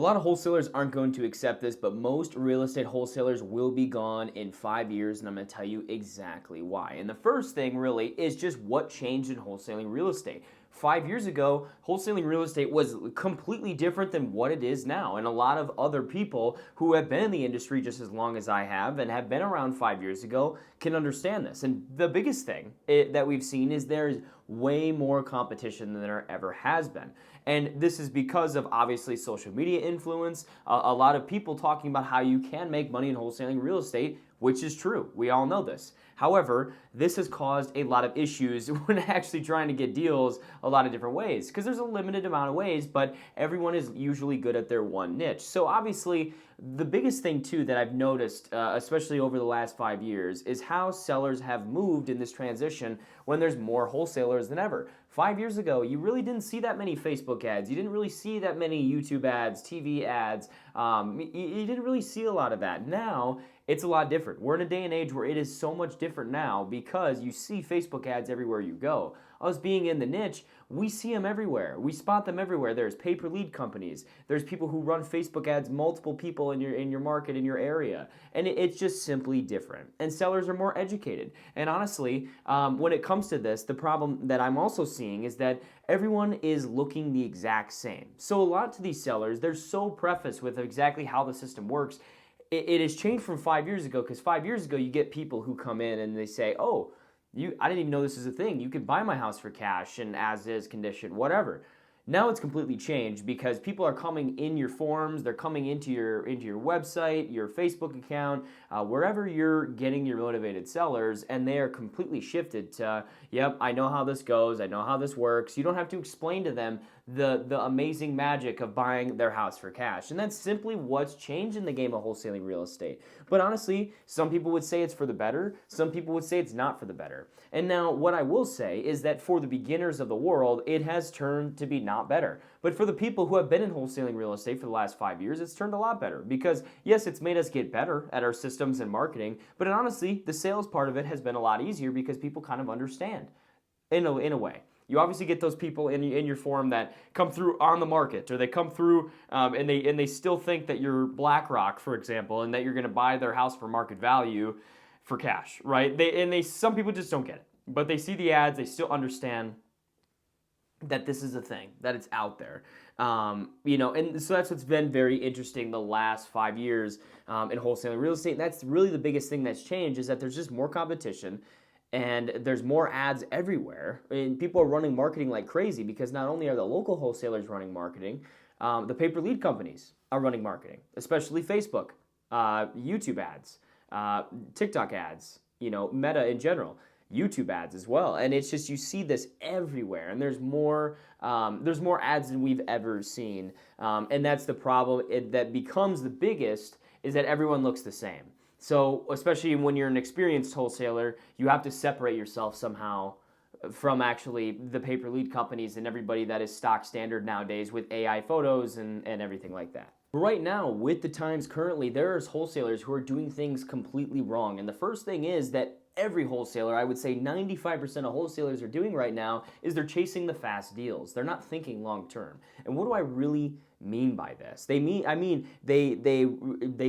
A lot of wholesalers aren't going to accept this, but most real estate wholesalers will be gone in 5 years, and I'm going to tell you exactly why. And the first thing really is just what changed in wholesaling real estate. 5 years ago, wholesaling real estate was completely different than what it is now. And a lot of other people who have been in the industry just as long as I have and have been around 5 years ago can understand this. And the biggest thing that we've seen is there's way more competition than there ever has been. And this is because of obviously social media influence, a lot of people talking about how you can make money in wholesaling real estate, which is true. We all know this. However, this has caused a lot of issues when actually trying to get deals a lot of different ways, because there's a limited amount of ways, but everyone is usually good at their one niche. So obviously, the biggest thing too that I've noticed, especially over the last 5 years, is how sellers have moved in this transition when there's more wholesalers than ever. 5 years ago, you really didn't see that many Facebook ads. You didn't really see that many YouTube ads, TV ads. You didn't really see a lot of that. Now, it's a lot different. We're in a day and age where it is so much different now because you see Facebook ads everywhere you go. Us being in the niche, we see them everywhere. We spot them everywhere. There's pay-per-lead companies. There's people who run Facebook ads, multiple people in your market, in your area. And it's just simply different. And sellers are more educated. And honestly, when it comes to this, the problem that I'm also seeing is that everyone is looking the exact same. So a lot to these sellers, they're so prefaced with exactly how the system works. It has changed from 5 years ago, because 5 years ago you get people who come in and they say, oh, I didn't even know this is a thing. You could buy my house for cash and as is condition, whatever. Now it's completely changed because people are coming in your forums, they're coming into your website, your Facebook account, wherever you're getting your motivated sellers, and they are completely shifted to, yep, I know how this goes, I know how this works. You don't have to explain to them the amazing magic of buying their house for cash. And that's simply what's changed in the game of wholesaling real estate. But honestly, some people would say it's for the better, some people would say it's not for the better. And now what I will say is that for the beginners of the world, it has turned to be not better. But for the people who have been in wholesaling real estate for the last 5 years, it's turned a lot better because yes, it's made us get better at our systems and marketing, but honestly, the sales part of it has been a lot easier because people kind of understand in a way. You obviously get those people in your forum that come through on the market, or they come through and they still think that you're BlackRock, for example, and that you're going to buy their house for market value for cash, right? Some people just don't get it, but they see the ads, they still understand that this is a thing, that it's out there. And so that's what's been very interesting the last 5 years in wholesaling real estate. And that's really the biggest thing that's changed, is that there's just more competition. And there's more ads everywhere, and people are running marketing like crazy because not only are the local wholesalers running marketing, the pay-per-lead companies are running marketing, especially Facebook, YouTube ads, TikTok ads, Meta in general, YouTube ads as well. And it's just, you see this everywhere, and there's more ads than we've ever seen. And that's the problem that becomes the biggest, is that everyone looks the same. So especially when you're an experienced wholesaler, you have to separate yourself somehow from actually the pay-per-lead companies and everybody that is stock standard nowadays with AI photos and everything like that. But right now, with the times currently, there's wholesalers who are doing things completely wrong. And the first thing is that every wholesaler, I would say 95% of wholesalers are doing right now, is they're chasing the fast deals. They're not thinking long term. And what do I really mean by this? They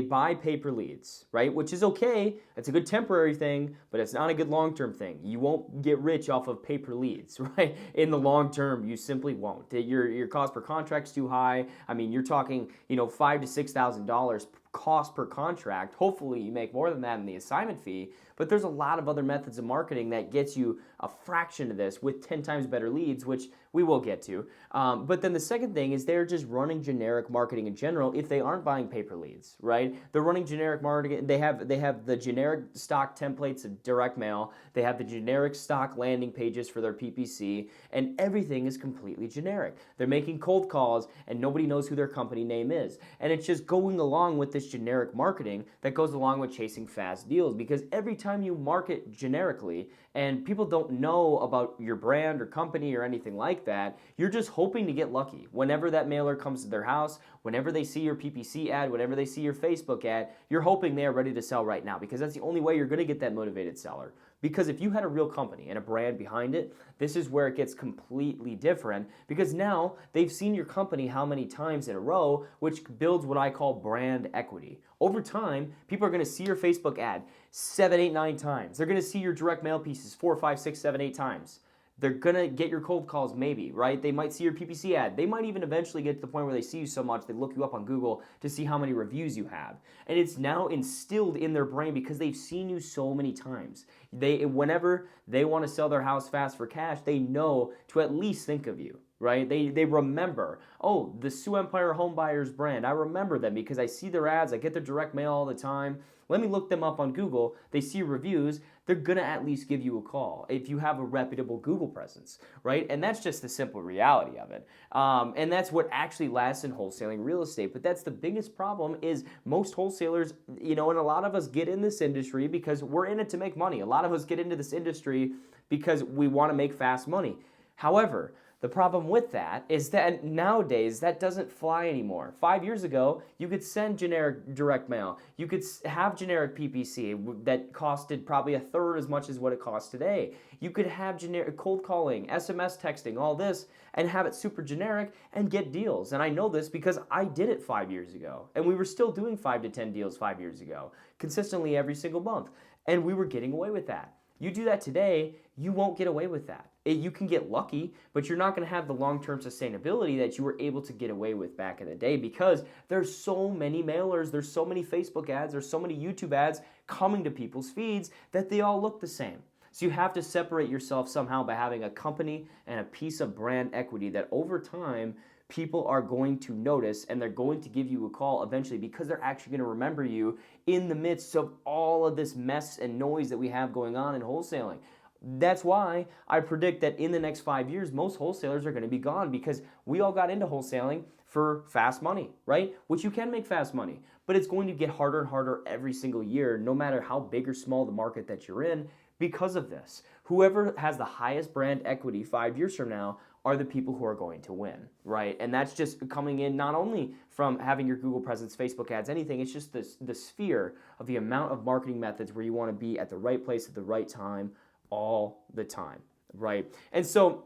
buy pay-per leads, right? Which is okay. It's a good temporary thing, but it's not a good long-term thing. You won't get rich off of pay-per leads, right? In the long term, you simply won't. Your cost per contract's too high. I mean, you're talking, $5,000 to $6,000 cost per contract. Hopefully you make more than that in the assignment fee, but there's a lot of other methods of marketing that gets you a fraction of this with 10 times better leads, which we will get to. But then the second thing is they're just running generic marketing in general if they aren't buying paper leads, right? They're running generic marketing. They have the generic stock templates of direct mail. They have the generic stock landing pages for their PPC, and everything is completely generic. They're making cold calls and nobody knows who their company name is. And it's just going along with this generic marketing that goes along with chasing fast deals, because every time you market generically and people don't know about your brand or company or anything like that, you're just hoping to get lucky. Whenever that mailer comes to their house, whenever they see your PPC ad, whenever they see your Facebook ad, you're hoping they are ready to sell right now, because that's the only way you're going to get that motivated seller. Because if you had a real company and a brand behind it, this is where it gets completely different, because now they've seen your company how many times in a row, which builds what I call brand equity. Over time, people are going to see your Facebook ad 7, 8, 9 times. They're going to see your direct mail pieces 4, 5, 6, 7, 8 times. They're going to get your cold calls maybe, right? They might see your PPC ad. They might even eventually get to the point where they see you so much, they look you up on Google to see how many reviews you have. And it's now instilled in their brain because they've seen you so many times. Whenever they want to sell their house fast for cash, they know to at least think of you, right? They remember, oh, the Sioux Empire Home Buyers brand. I remember them because I see their ads. I get their direct mail all the time. Let me look them up on Google. They see reviews. They're going to at least give you a call if you have a reputable Google presence, right? And that's just the simple reality of it. And that's what actually lasts in wholesaling real estate. But that's the biggest problem is most wholesalers, and a lot of us get in this industry because we're in it to make money. A lot of us get into this industry because we want to make fast money. However, the problem with that is that nowadays that doesn't fly anymore. 5 years ago, you could send generic direct mail. You could have generic PPC that costed probably a third as much as what it costs today. You could have generic cold calling, SMS texting, all this, and have it super generic and get deals. And I know this because I did it 5 years ago. And we were still doing 5 to 10 deals 5 years ago, consistently every single month. And we were getting away with that. You do that today, you won't get away with that. You can get lucky, but you're not going to have the long-term sustainability that you were able to get away with back in the day because there's so many mailers, there's so many Facebook ads, there's so many YouTube ads coming to people's feeds that they all look the same. So you have to separate yourself somehow by having a company and a piece of brand equity that over time people are going to notice and they're going to give you a call eventually because they're actually going to remember you in the midst of all of this mess and noise that we have going on in wholesaling. That's why I predict that in the next 5 years, most wholesalers are going to be gone because we all got into wholesaling for fast money, right? Which you can make fast money, but it's going to get harder and harder every single year, no matter how big or small the market that you're in because of this. Whoever has the highest brand equity 5 years from now are the people who are going to win, right? And that's just coming in not only from having your Google presence, Facebook ads, anything, it's just the sphere of the amount of marketing methods where you want to be at the right place at the right time all the time, right? And so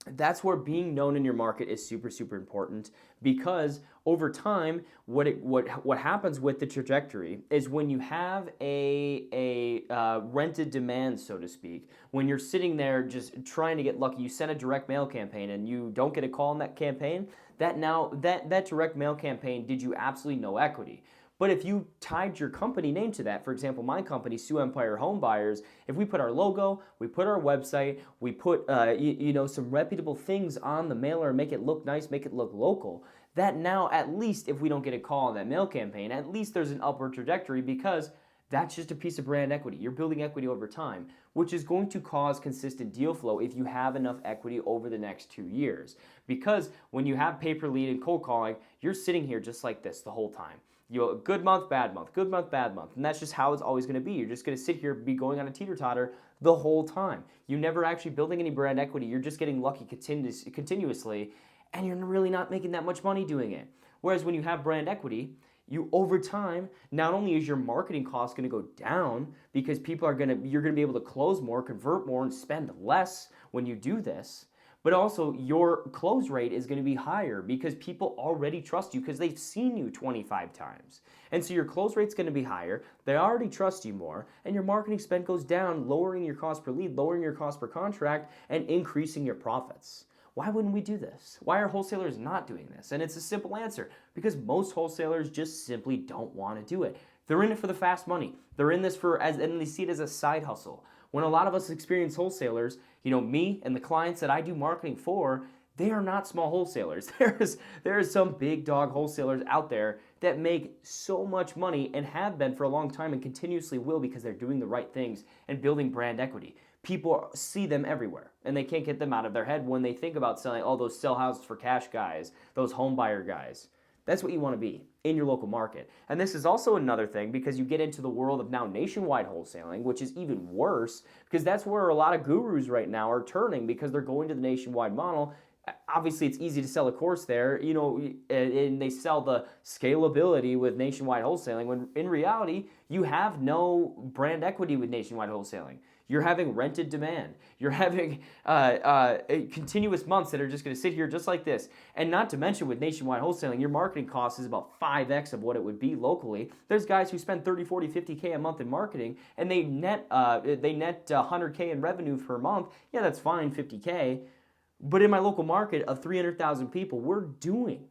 that's where being known in your market is super, super important because over time, what happens with the trajectory is when you have a rented demand, so to speak, when you're sitting there just trying to get lucky, you send a direct mail campaign and you don't get a call in that campaign, that direct mail campaign did you absolutely no equity. But if you tied your company name to that, for example, my company, Sioux Empire Home Buyers, if we put our logo, we put our website, we put some reputable things on the mailer and make it look nice, make it look local, that now at least if we don't get a call on that mail campaign, at least there's an upward trajectory because that's just a piece of brand equity. You're building equity over time, which is going to cause consistent deal flow if you have enough equity over the next 2 years. Because when you have pay-per-lead and cold calling, you're sitting here just like this the whole time. Good month, bad month, good month, bad month. And that's just how it's always going to be. You're just going to sit here, be going on a teeter-totter the whole time. You're never actually building any brand equity. You're just getting lucky continuously, and you're really not making that much money doing it. Whereas when you have brand equity, you over time, not only is your marketing cost going to go down because you're going to be able to close more, convert more, and spend less when you do this, but also your close rate is going to be higher because people already trust you because they've seen you 25 times. And so your close rate's going to be higher, they already trust you more, and your marketing spend goes down, lowering your cost per lead, lowering your cost per contract, and increasing your profits. Why wouldn't we do this? Why are wholesalers not doing this? And it's a simple answer, because most wholesalers just simply don't want to do it. They're in it for the fast money. They're in this and they see it as a side hustle. When a lot of us experienced wholesalers, me and the clients that I do marketing for, they are not small wholesalers. There is some big dog wholesalers out there that make so much money and have been for a long time and continuously will because they're doing the right things and building brand equity. People see them everywhere and they can't get them out of their head when they think about selling all those sell houses for cash guys, those home buyer guys. That's what you want to be in your local market. And this is also another thing because you get into the world of now nationwide wholesaling, which is even worse because that's where a lot of gurus right now are turning because they're going to the nationwide model. Obviously, it's easy to sell a course there, and they sell the scalability with nationwide wholesaling when in reality, you have no brand equity with nationwide wholesaling. You're having rented demand. You're having continuous months that are just going to sit here just like this. And not to mention with nationwide wholesaling, your marketing cost is about 5x of what it would be locally. There's guys who spend 30, 40, 50K a month in marketing, and they net 100K in revenue per month. Yeah, that's fine, 50K. But in my local market of 300,000 people, we're doing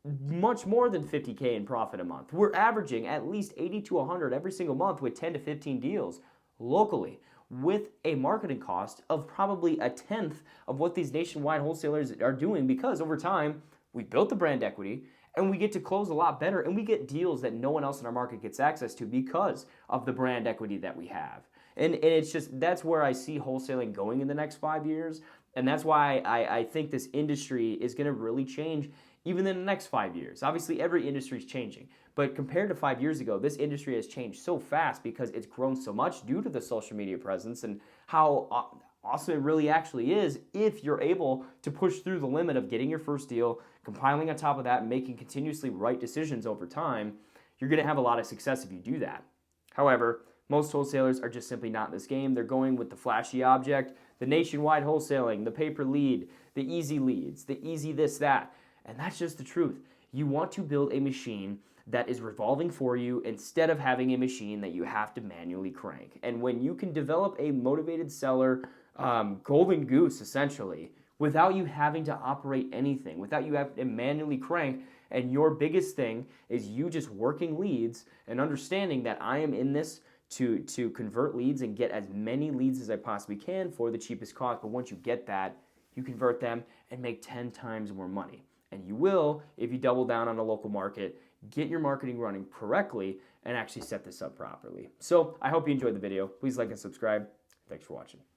much more than 50K in profit a month. We're averaging at least 80 to 100 every single month with 10 to 15 deals locally, with a marketing cost of probably a tenth of what these nationwide wholesalers are doing, because over time we built the brand equity and we get to close a lot better, and we get deals that no one else in our market gets access to because of the brand equity that we have. And it's just, that's where I see wholesaling going in the next 5 years. And that's why I think this industry is going to really change even in the next 5 years. Obviously, every industry is changing. But compared to 5 years ago, this industry has changed so fast because it's grown so much due to the social media presence and how awesome it really actually is if you're able to push through the limit of getting your first deal, compiling on top of that, and making continuously right decisions over time. You're going to have a lot of success if you do that. However, most wholesalers are just simply not in this game. They're going with the flashy object, the nationwide wholesaling, the pay per lead, the easy leads, the easy this, that. And that's just the truth. You want to build a machine that is revolving for you instead of having a machine that you have to manually crank. And when you can develop a motivated seller, golden goose essentially, without you having to operate anything, without you having to manually crank, and your biggest thing is you just working leads and understanding that I am in this to convert leads and get as many leads as I possibly can for the cheapest cost. But once you get that, you convert them and make 10 times more money. And you will, if you double down on a local market, get your marketing running correctly, and actually set this up properly. So I hope you enjoyed the video. Please like and subscribe. Thanks for watching.